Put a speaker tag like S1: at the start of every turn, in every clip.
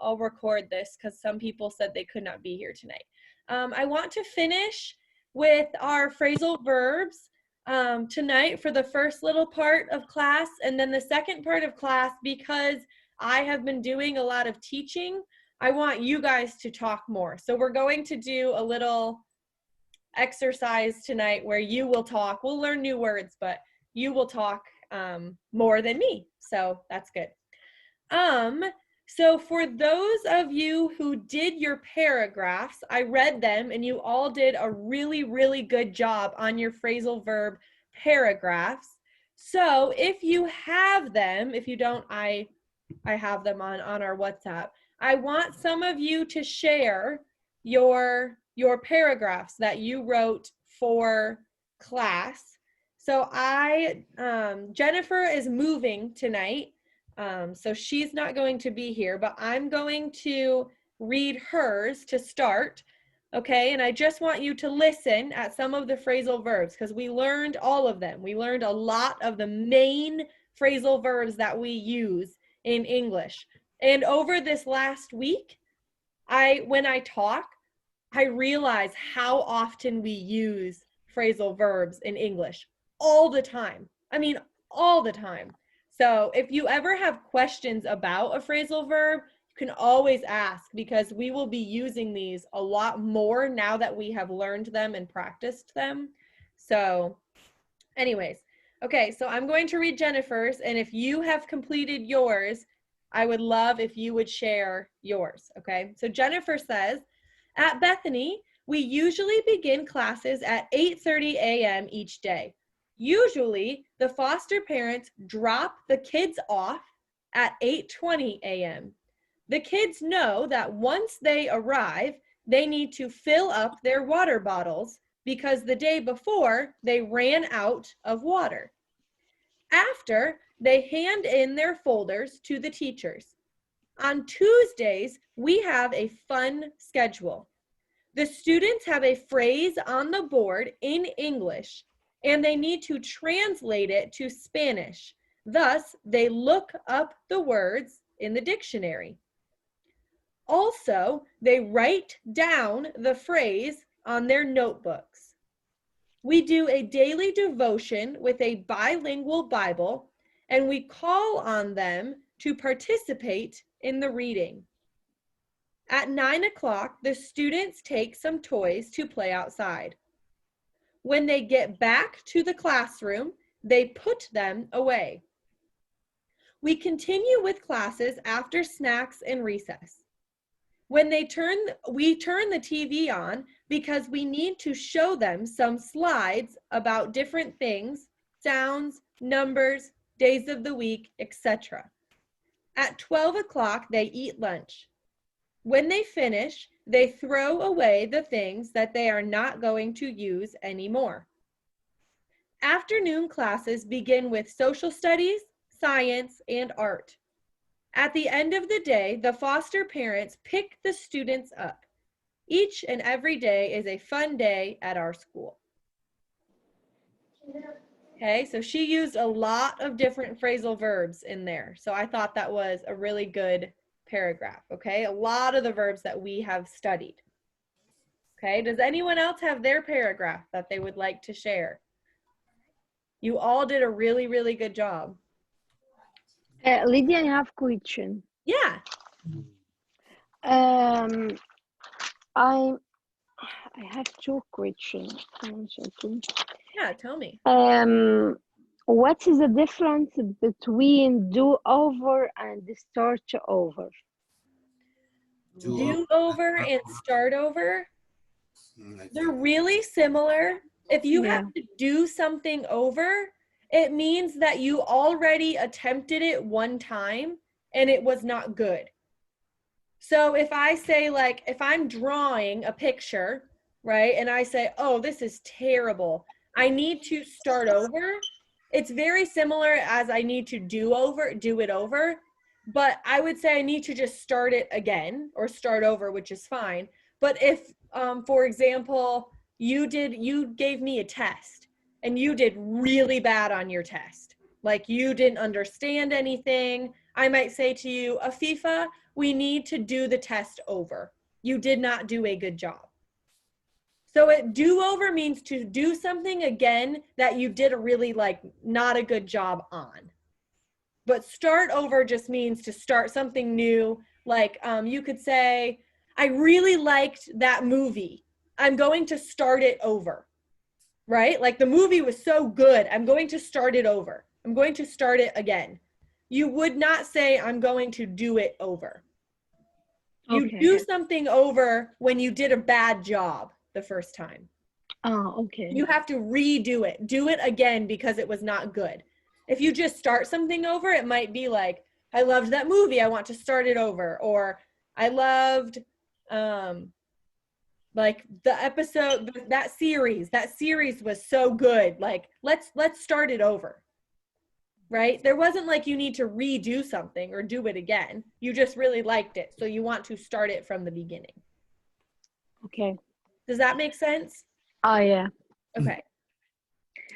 S1: I'll record this because some people said they could not be here tonight. I want to finish with our phrasal verbs tonight for the first little part of class, and then the second part of class, because I have been doing a lot of teaching, I want you guys to talk more. So we're going to do a little exercise tonight where you will talk. We'll learn new words, but you will talk more than me. So that's good. So for those of you who did your paragraphs, I read them and you all did a really, really good job on your phrasal verb paragraphs. So if you have them, if you don't, I have them on our WhatsApp. I want some of you to share your paragraphs that you wrote for class. So Jennifer is moving tonight. So she's not going to be here, but I'm going to read hers to start, okay? And I just want you to listen at some of the phrasal verbs because we learned all of them. We learned a lot of the main phrasal verbs that we use in English. And over this last week, when I talk, I realize how often we use phrasal verbs in English all the time. I mean, all the time. So if you ever have questions about a phrasal verb, you can always ask because we will be using these a lot more now that we have learned them and practiced them. So anyways, okay, so I'm going to read Jennifer's, and if you have completed yours, I would love if you would share yours, okay? So Jennifer says, at Bethany, we usually begin classes at 8:30 a.m. each day. Usually, the foster parents drop the kids off at 8:20 a.m. The kids know that once they arrive, they need to fill up their water bottles because the day before, they ran out of water. After, they hand in their folders to the teachers. On Tuesdays, we have a fun schedule. The students have a phrase on the board in English, and they need to translate it to Spanish. Thus, they look up the words in the dictionary. Also, they write down the phrase on their notebooks. We do a daily devotion with a bilingual Bible, and we call on them to participate in the reading. At 9 o'clock, the students take some toys to play outside. When they get back to the classroom, they put them away. We continue with classes after snacks and recess. When we turn the TV on because we need to show them some slides about different things, sounds, numbers, days of the week, etc. At 12 o'clock, they eat lunch. When they finish, they throw away the things that they are not going to use anymore. Afternoon classes begin with social studies, science, and art. At the end of the day, the foster parents pick the students up. Each and every day is a fun day at our school. Okay, so she used a lot of different phrasal verbs in there. So I thought that was a really good paragraph, okay? A lot of the verbs that we have studied. Okay, does anyone else have their paragraph that they would like to share? You all did a really, really good job.
S2: Lydia, I have question.
S1: Yeah.
S2: I have two questions.
S1: Yeah, tell me.
S2: What is the difference between do over and start over?
S1: Do over and start over, they're really similar. If you have to do something over, it means that you already attempted it one time and it was not good. So if I say, like, if I'm drawing a picture, right, and I say, oh, this is terrible, I need to start over. It's very similar as I need to do it over, but I would say I need to just start it again or start over, which is fine. But if, for example, you gave me a test and you did really bad on your test, like you didn't understand anything, I might say to you, Afifa, we need to do the test over. You did not do a good job. So do-over means to do something again that you did a really not a good job on. But start over just means to start something new. You could say, I really liked that movie. I'm going to start it over, right? Like the movie was so good. I'm going to start it over. I'm going to start it again. You would not say, I'm going to do it over. You do something over when you did a bad job the first time.
S2: Oh, okay.
S1: You have to redo it. Do it again because it was not good. If you just start something over, it might be like, I loved that movie. I want to start it over. Or I loved like the episode, that series was so good. Like, let's start it over. Right? There wasn't like you need to redo something or do it again. You just really liked it. So you want to start it from the beginning.
S2: Okay.
S1: Does that make sense?
S2: Oh, yeah.
S1: Okay.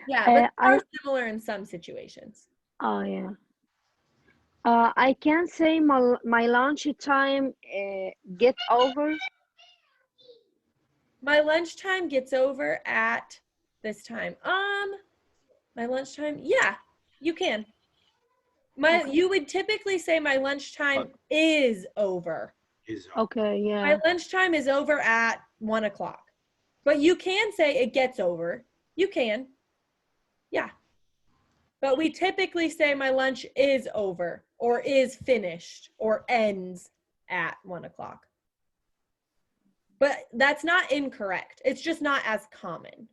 S1: Yeah, but they are similar in some situations.
S2: Oh, yeah. I can say my lunch time get over.
S1: My lunchtime gets over at this time. My lunchtime, yeah, you can. You would typically say my lunchtime is over.
S2: Okay, yeah.
S1: My lunchtime is over at 1 o'clock. But you can say it gets over. You can. Yeah. But we typically say my lunch is over or is finished or ends at 1 o'clock. But that's not incorrect. It's just not as common.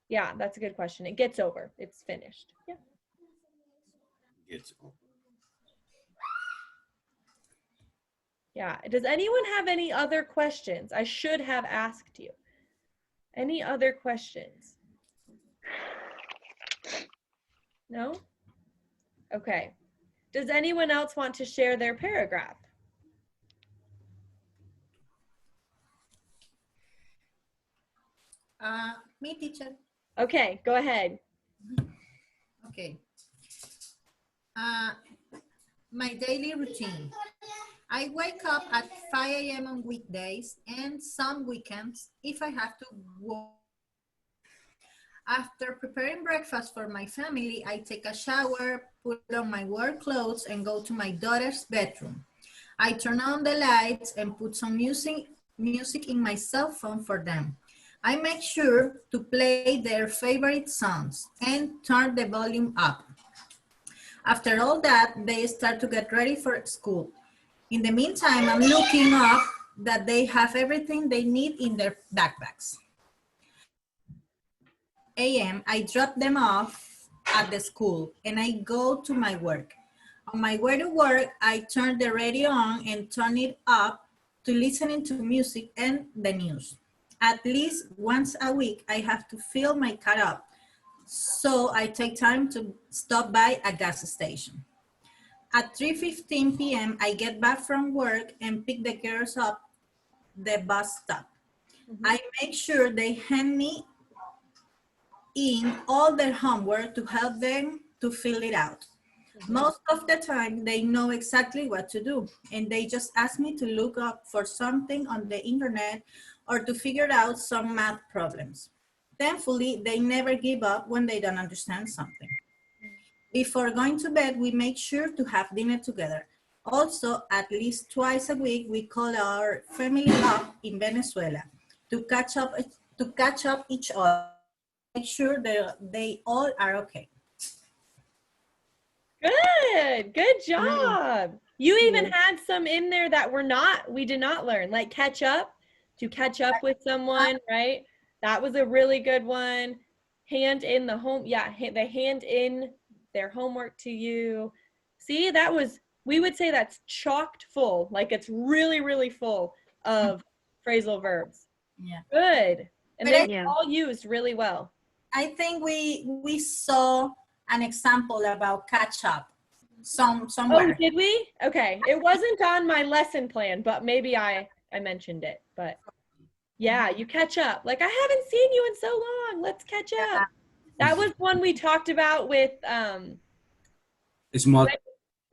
S1: Yeah, that's a good question. It gets over. It's finished. Yeah.
S3: Gets over.
S1: Yeah. Does anyone have any other questions? I should have asked you. Any other questions? No? Okay. Does anyone else want to share their paragraph?
S4: Me, teacher.
S1: Okay, go ahead.
S4: Okay. My daily routine. I wake up at 5 a.m. on weekdays and some weekends if I have to work. After preparing breakfast for my family, I take a shower, put on my work clothes, and go to my daughter's bedroom. I turn on the lights and put some music in my cell phone for them. I make sure to play their favorite songs and turn the volume up. After all that, they start to get ready for school. In the meantime, I'm looking up that they have everything they need in their backpacks. a.m., I drop them off at the school and I go to my work. On my way to work, I turn the radio on and turn it up to listening to music and the news. At least once a week, I have to fill my car up. So I take time to stop by a gas station. At 3:15 p.m., I get back from work and pick the girls up the bus stop. I make sure they hand me in all their homework to help them to fill it out. Most of the time, they know exactly what to do, and they just ask me to look up for something on the internet or to figure out some math problems. Thankfully, they never give up when they don't understand something. Before going to bed, we make sure to have dinner together. Also, at least twice a week, we call our family up in Venezuela to catch up each other, make sure they all are okay.
S1: Good job. You even had some in there that we did not learn, like catch up, to catch up with someone, right? That was a really good one. Hand in the hand in their homework to you. See, we would say that's chocked full, like it's really, really full of phrasal verbs.
S4: Yeah.
S1: Good. And they're all used really well.
S4: I think we saw an example about catch up somewhere.
S1: Oh, did we? Okay. It wasn't on my lesson plan, but maybe I mentioned it. But yeah, you catch up. Like, I haven't seen you in so long. Let's catch up. That was one we talked about with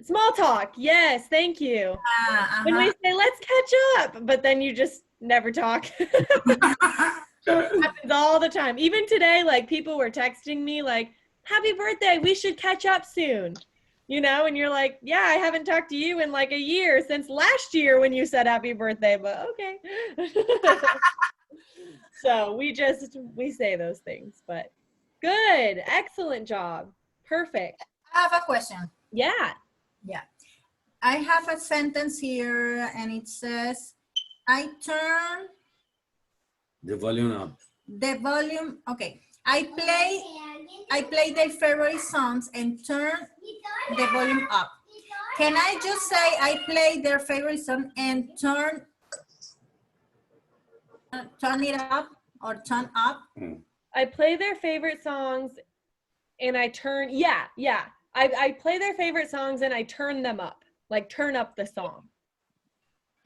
S1: Small talk. Yes, thank you. When we
S4: Uh-huh.
S1: say let's catch up, but then you just never talk. Happens all the time. Even today, like people were texting me like, "Happy birthday, we should catch up soon." You know, and you're like, "Yeah, I haven't talked to you in like a year since last year when you said happy birthday," but okay. So we say those things, but good. Excellent job. Perfect.
S4: I have a question.
S1: Yeah.
S4: Yeah. I have a sentence here and it says, I turn
S3: The volume up.
S4: the volume. Okay. I play their favorite songs and turn the volume up. Can I just say I play their favorite song and turn it up or turn up?
S1: I play their favorite songs and I turn, yeah. I play their favorite songs and I turn them up, like turn up the song.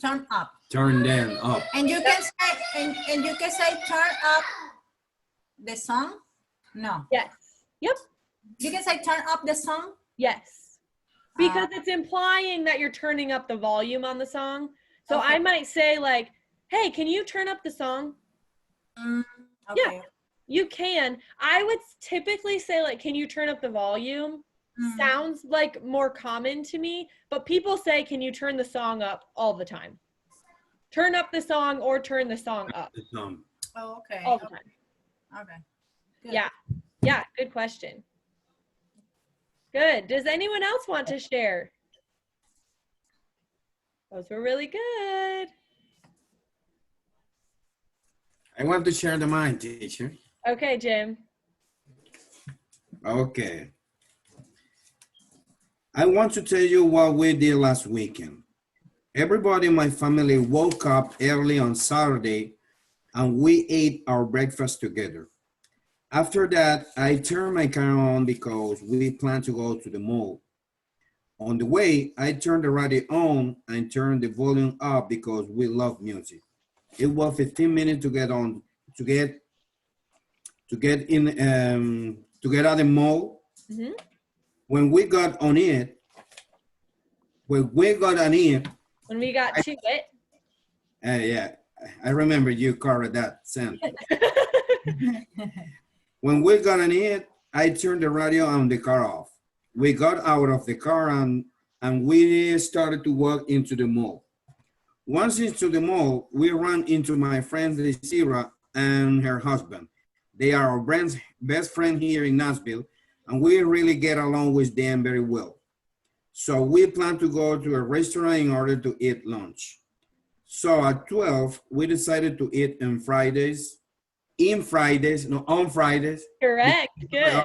S4: Turn up.
S3: Turn them up.
S4: And you can say, and you can say turn up the song? No.
S1: Yes. Yep.
S4: You can say turn up the song?
S1: Yes. Because it's implying that you're turning up the volume on the song. So
S4: Okay.
S1: I might say like, hey, can you turn up the song?
S4: Okay.
S1: Yeah. You can. I would typically say like, can you turn up the volume? Sounds like more common to me, but people say, can you turn the song up all the time? Turn up the song or turn the song up
S3: The song.
S4: Oh, okay.
S1: all the time.
S4: Okay. Good.
S1: Yeah. Yeah. Good question. Good. Does anyone else want to share? Those were really good.
S3: I want to share the mind, teacher.
S1: Okay, Jim.
S3: Okay. I want to tell you what we did last weekend. Everybody in my family woke up early on Saturday and we ate our breakfast together. After that, I turned my car on because we plan to go to the mall. On the way, I turned the radio on and turned the volume up because we love music. It was 15 minutes to get on to get at the mall.
S1: Mhm.
S3: When we got on it,
S1: When we got to it.
S3: yeah, I remember you covered that sentence. When we got on it, I turned the radio and the car off. We got out of the car and we started to walk into the mall. Once into the mall, we ran into my friend Desira and her husband. They are our best friend here in Nashville, and we really get along with them very well. So we plan to go to a restaurant in order to eat lunch. So at 12, we decided to eat on Fridays.
S1: Correct. Good.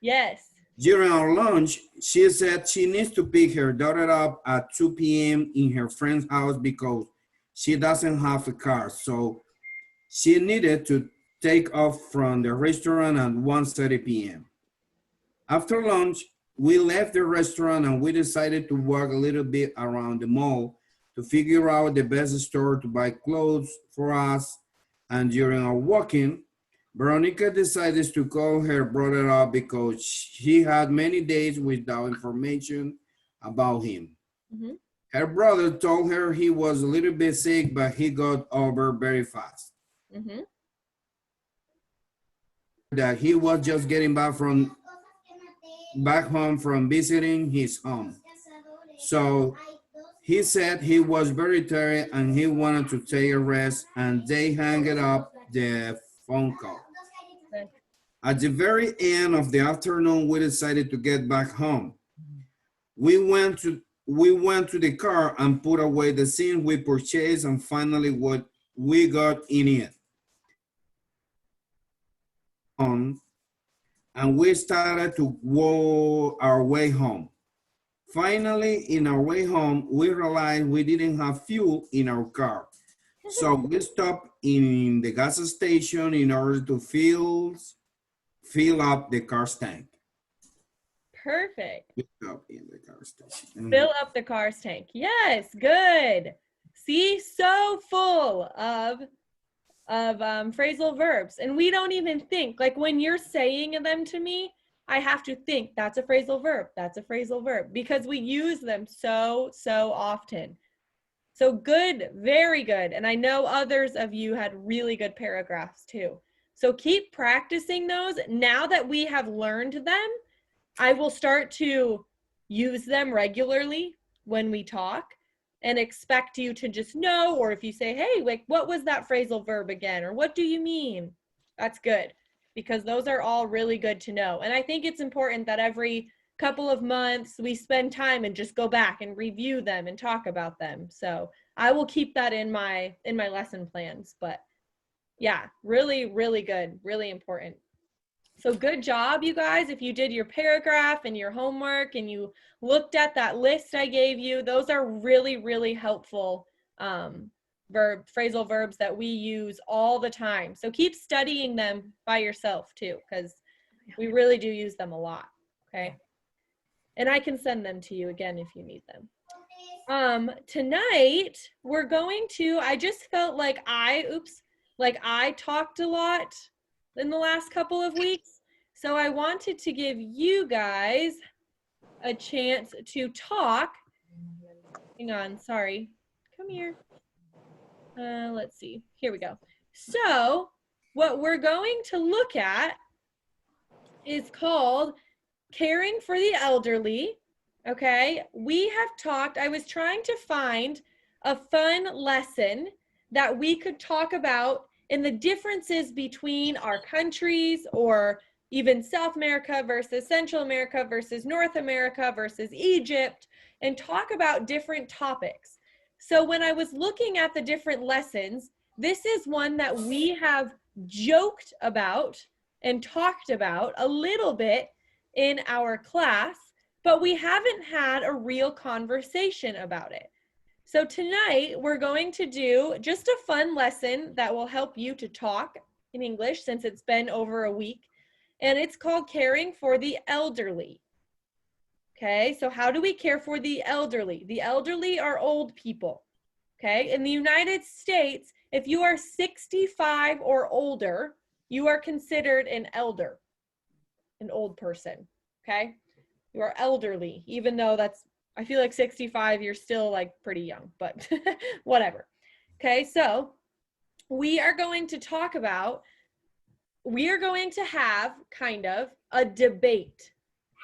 S1: Yes.
S3: During our lunch, she said she needs to pick her daughter up at 2 p.m. in her friend's house because she doesn't have a car. So she needed to take off from the restaurant at 1:30 p.m. After lunch, we left the restaurant and we decided to walk a little bit around the mall to figure out the best store to buy clothes for us. And during our walking, Veronica decided to call her brother up because she had many days without information about him.
S1: Mhm.
S3: Her brother told her he was a little bit sick, but he got over very fast.
S1: Mhm.
S3: That he was just getting back home from visiting his home. So he said he was very tired and he wanted to take a rest, and they hung up the phone call.
S1: Okay.
S3: At the very end of the afternoon, we decided to get back home. We went to the car and put away the things we purchased, and finally we got in it. And we started to walk our way home. Finally, in our way home, we realized we didn't have fuel in our car. So we stopped in the gas station in order to fill up the car's tank.
S1: Perfect.
S3: Fill up in the car station.
S1: Fill up the car's tank. Yes, good. See, so full of phrasal verbs, and we don't even think, like when you're saying them to me, I have to think that's a phrasal verb. That's a phrasal verb because we use them so often. So good, very good. And I know others of you had really good paragraphs too. So keep practicing those. Now that we have learned them, I will start to use them regularly when we talk and expect you to just know, or if you say, hey, like, what was that phrasal verb again? Or what do you mean? That's good, because those are all really good to know. And I think it's important that every couple of months we spend time and just go back and review them and talk about them. So I will keep that in my lesson plans. But yeah, really, really good, really important. So good job, you guys. If you did your paragraph and your homework and you looked at that list I gave you, those are really, really helpful phrasal verbs that we use all the time. So keep studying them by yourself too, because we really do use them a lot. Okay. And I can send them to you again if you need them. Tonight we're going to, I just felt like I talked a lot in the last couple of weeks. So I wanted to give you guys a chance to talk. Hang on, sorry. Come here. Let's see. Here we go. So what we're going to look at is called Caring for the Elderly. Okay, we have talked, I was trying to find a fun lesson that we could talk about in the differences between our countries, or even South America versus Central America versus North America versus Egypt, and talk about different topics. So when I was looking at the different lessons, this is one that we have joked about and talked about a little bit in our class, but we haven't had a real conversation about it. So tonight we're going to do just a fun lesson that will help you to talk in English, since it's been over a week, and it's called Caring for the Elderly. Okay, so how do we care for the elderly? The elderly are old people. Okay, in the United States, if you are 65 or older, you are considered an elder, an old person. Okay, you are elderly, even though I feel like 65, you're still like pretty young, but whatever. Okay, so we are going to have kind of a debate.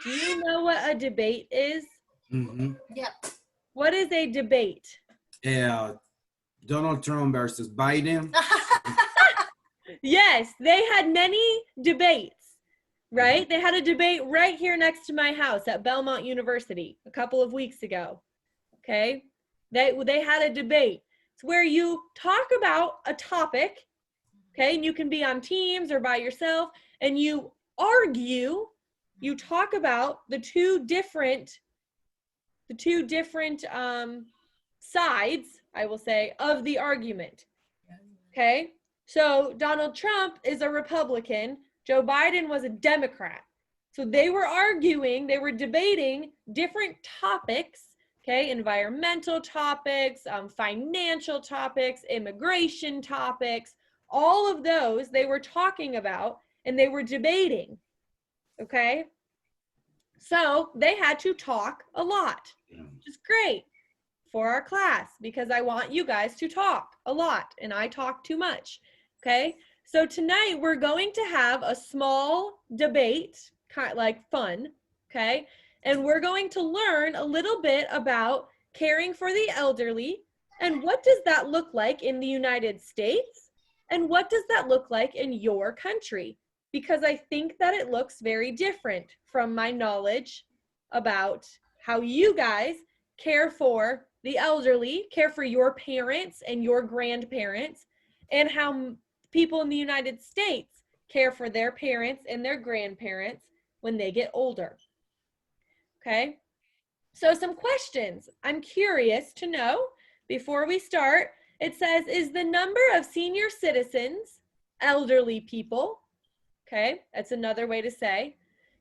S1: Do you know what a debate is?
S3: Mm-hmm.
S4: Yep.
S1: What is a debate?
S3: Donald Trump versus Biden.
S1: Yes, they had many debates, right? They had a debate right here next to my house at Belmont University a couple of weeks ago. Okay, they had a debate. It's where you talk about a topic, okay, and you can be on teams or by yourself, and you argue. You talk about the two different sides, I will say, of the argument. Okay, so Donald Trump is a Republican. Joe Biden was a Democrat. So they were arguing, they were debating different topics, okay, environmental topics, financial topics, immigration topics, all of those they were talking about and they were debating, okay? So they had to talk a lot, which is great for our class because I want you guys to talk a lot and I talk too much, okay? So tonight we're going to have a small debate, kind of like fun, okay? And we're going to learn a little bit about caring for the elderly and what does that look like in the United States and what does that look like in your country? Because I think that it looks very different from my knowledge about how you guys care for the elderly, care for your parents and your grandparents, and how people in the United States care for their parents and their grandparents when they get older. Okay, so some questions I'm curious to know before we start. It says, is the number of senior citizens, elderly people, okay, that's another way to say,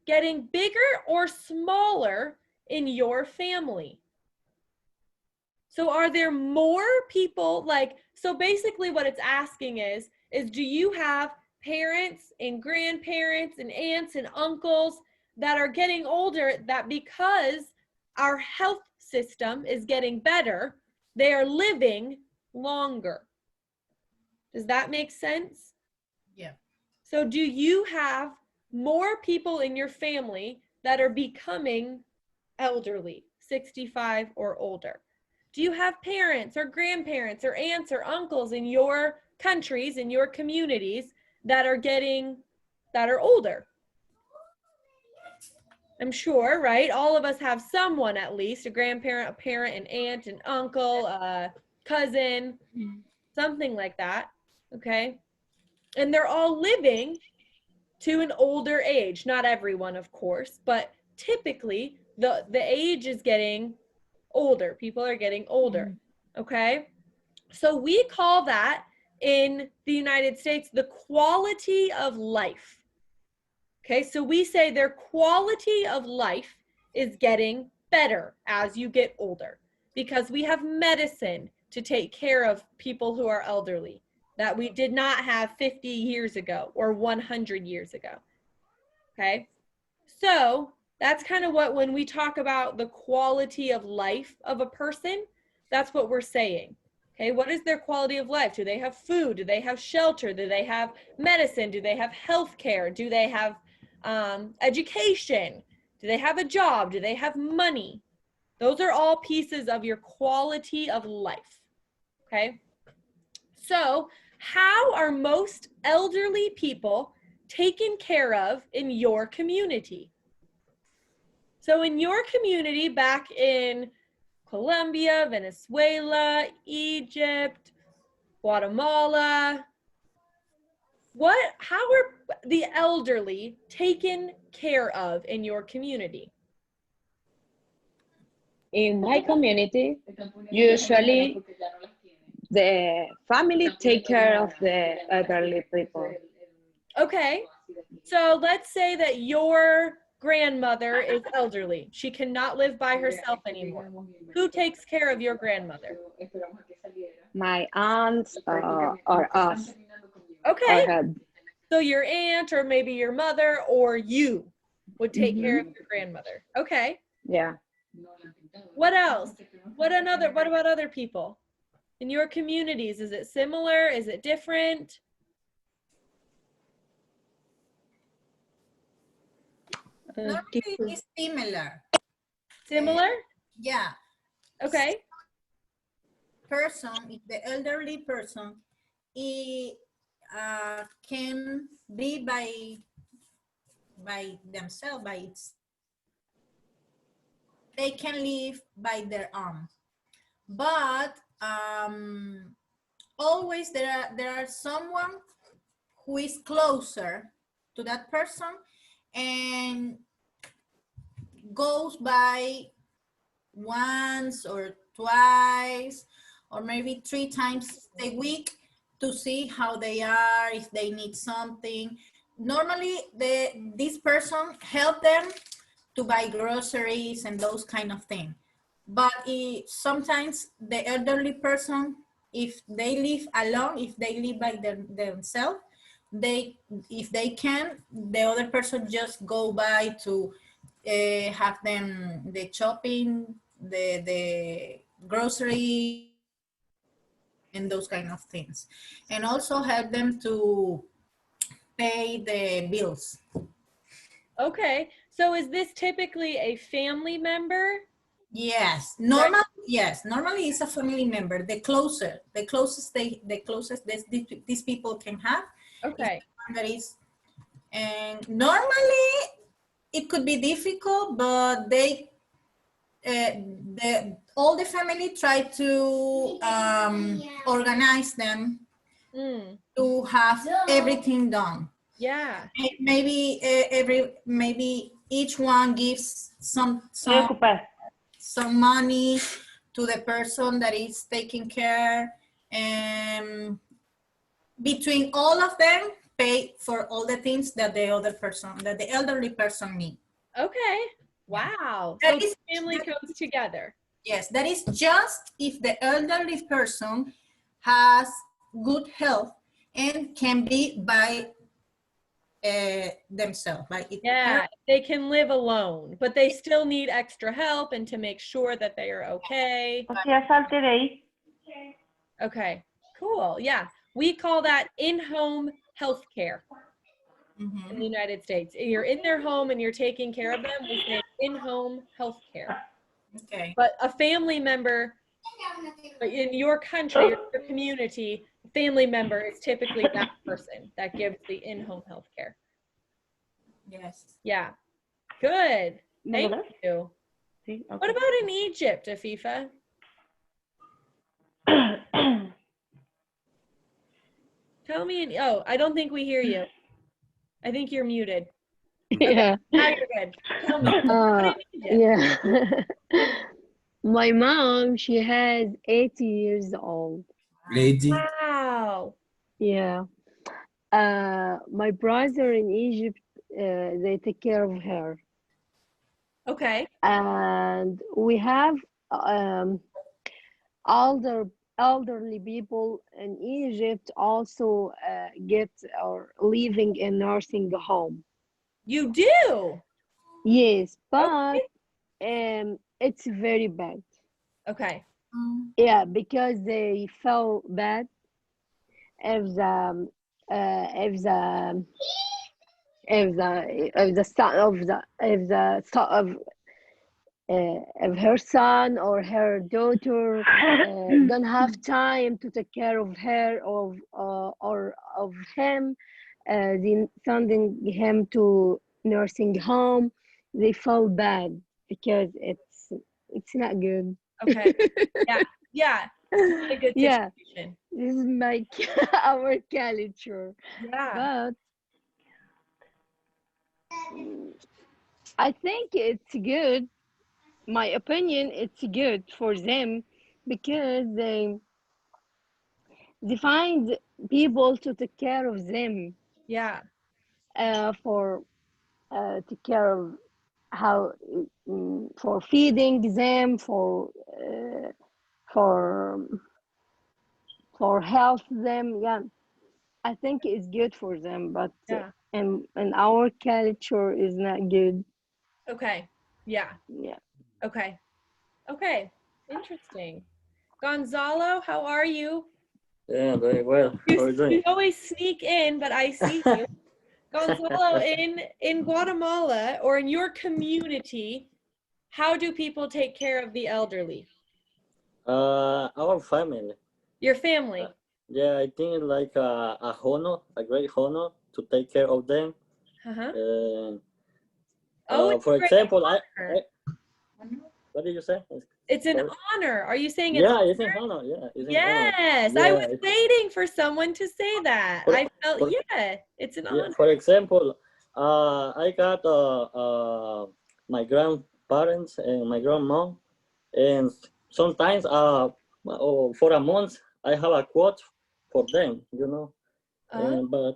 S1: getting bigger or smaller in your family? So are there more people, like, so basically what it's asking is do you have parents and grandparents and aunts and uncles that are getting older that because our health system is getting better, they are living longer. Does that make sense?
S4: Yeah.
S1: So do you have more people in your family that are becoming elderly, 65 or older? Do you have parents or grandparents or aunts or uncles in your countries, in your communities that are older? I'm sure, right? All of us have someone, at least a grandparent, a parent, an aunt, an uncle, a cousin, something like that. Okay. And they're all living to an older age. Not everyone, of course, but typically the age is getting older. People are getting older. Okay. So we call that in the United States the quality of life. Okay, so we say their quality of life is getting better as you get older because we have medicine to take care of people who are elderly that we did not have 50 years ago or 100 years ago. Okay, so that's kind of what, when we talk about the quality of life of a person, that's what we're saying. Okay, what is their quality of life? Do they have food? Do they have shelter? Do they have medicine? Do they have health care? Do they have education? Do they have a job? Do they have money? Those are all pieces of your quality of life. Okay, so how are most elderly people taken care of in your community? So in your community back in Colombia, Venezuela, Egypt, Guatemala, how are the elderly taken care of in your community?
S5: In my community, usually the family take care of the elderly people.
S1: Okay, so let's say that your grandmother is elderly. She cannot live by herself anymore. Who takes care of your grandmother?
S5: My aunts or us.
S1: Okay,
S5: Or
S1: so your aunt or maybe your mother or you would take care of your grandmother. Okay,
S5: yeah.
S1: what else? What about other people? In your communities, is it similar? Is it different?
S4: Normally it's similar.
S1: Similar?
S4: Yeah.
S1: Okay.
S4: If the elderly person, it can be by themselves, they can live by their own. But always there are someone who is closer to that person and goes by once or twice or maybe 3 times a week to see how they are, if they need something. Normally this person help them to buy groceries and those kind of things. But sometimes the elderly person, if they live alone, if they live by themselves, if they can, the other person just go by to have them the shopping, the grocery, and those kind of things, and also help them to pay the bills.
S1: Okay, so is this typically a family member?
S4: Yes, normally it's a family member. The closest these people can have.
S1: Okay.
S4: That is, and normally it could be difficult, but all the family try to organize them to have everything done.
S1: Yeah.
S4: Maybe each one gives some money to the person that is taking care, and between all of them pay for all the things that the elderly person needs.
S1: Okay. Wow.
S4: So
S1: the family comes together.
S4: Yes, that is just if the elderly person has good health and can be by themselves. Like
S1: Yeah, they can live alone, but they still need extra help and to make sure that they are okay. Okay, cool. Yeah, we call that in-home health care in the United States. You're in their home and you're taking care of them. We say in-home health care.
S4: Okay.
S1: But a family member in your country or your community, a family member is typically that person that gives the in-home health care.
S4: Yes.
S1: Yeah, good. Thank you.
S6: Sí,
S1: What
S6: okay.
S1: about in Egypt, Afifa? Tell me. Oh, I don't think we hear you. I think you're muted.
S2: Yeah.
S1: Now you're good. Tell me. What in Egypt?
S2: Yeah. My mom, she has 80 years old.
S3: Lady.
S1: Wow.
S2: Yeah. My brother in Egypt, they take care of her.
S1: Okay.
S2: And we have elderly people in Egypt also get or living in nursing home.
S1: You do.
S2: Yes, but it's very bad.
S1: Okay.
S2: Yeah, because they feel bad if the if the son of the if the son of if her son or her daughter don't have time to take care of her or of him, then sending him to nursing home, they feel bad because it's not good.
S1: Okay. Yeah. Yeah. It's not a good
S2: Yeah,
S1: situation.
S2: this is my our culture,
S1: Yeah.
S2: but I think it's good. My opinion, it's good for them because they find people to take care of them,
S1: Yeah.
S2: for take care of how for feeding them, for for health them. Yeah, I think it's good for them, but
S1: Yeah.
S2: in our culture is not good.
S1: Okay. Yeah.
S2: Yeah.
S1: Okay. Okay. Interesting. Gonzalo, how are you?
S7: Yeah, very well. How are you
S1: You
S7: doing?
S1: always sneak in, but I see you. Gonzalo, in Guatemala or in your community, how do people take care of the elderly?
S7: Our family.
S1: Your family.
S7: Yeah, I think it's like a honor, a great honor to take care of them.
S1: Uh-huh.
S7: And
S1: Oh, it's
S7: for
S1: a great
S7: example,
S1: honor.
S7: what did you say?
S1: It's an
S7: Sorry.
S1: honor. Are you saying it's?
S7: Yeah, it's an honor. Yeah, it's an honor.
S1: Yes,
S7: Yeah,
S1: I was waiting for someone to say that.
S7: For-
S1: I felt,
S7: for-
S1: yeah, it's an
S7: Yeah,
S1: honor.
S7: for example, I got my grandparents and my grandmom, and sometimes for a month I have a quote for them, you know.
S1: Oh,
S7: But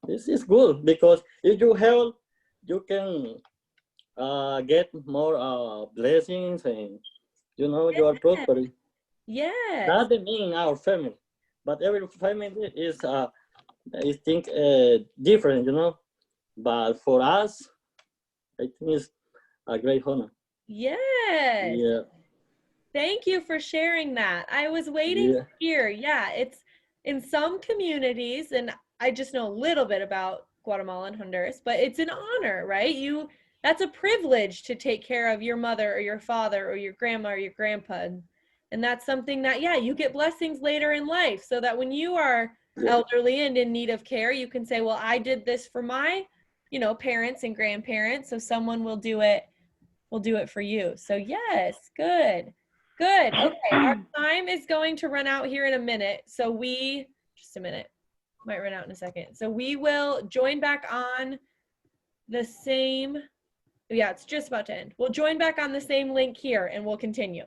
S7: this is good because if you help, you can get more blessings, and you know you are prospering.
S1: yes.
S7: That doesn't mean our family, but every family is think different, you know. But for us, I think it's a great honor.
S1: Yes.
S7: Yeah,
S1: Thank you for sharing that. I was waiting
S7: yeah.
S1: to hear. Yeah, it's in some communities, and I just know a little bit about Guatemala and Honduras, but it's an honor, right? That's a privilege to take care of your mother or your father or your grandma or your grandpa. And that's something that, yeah, you get blessings later in life so that when you are elderly and in need of care, you can say, well, I did this for my, parents and grandparents, so someone will do it for you. So yes, good. Good. Okay, our time is going to run out here in a minute. So just a minute, might run out in a second. So we will join back on the same, yeah, it's just about to end. We'll join back on the same link here and we'll continue.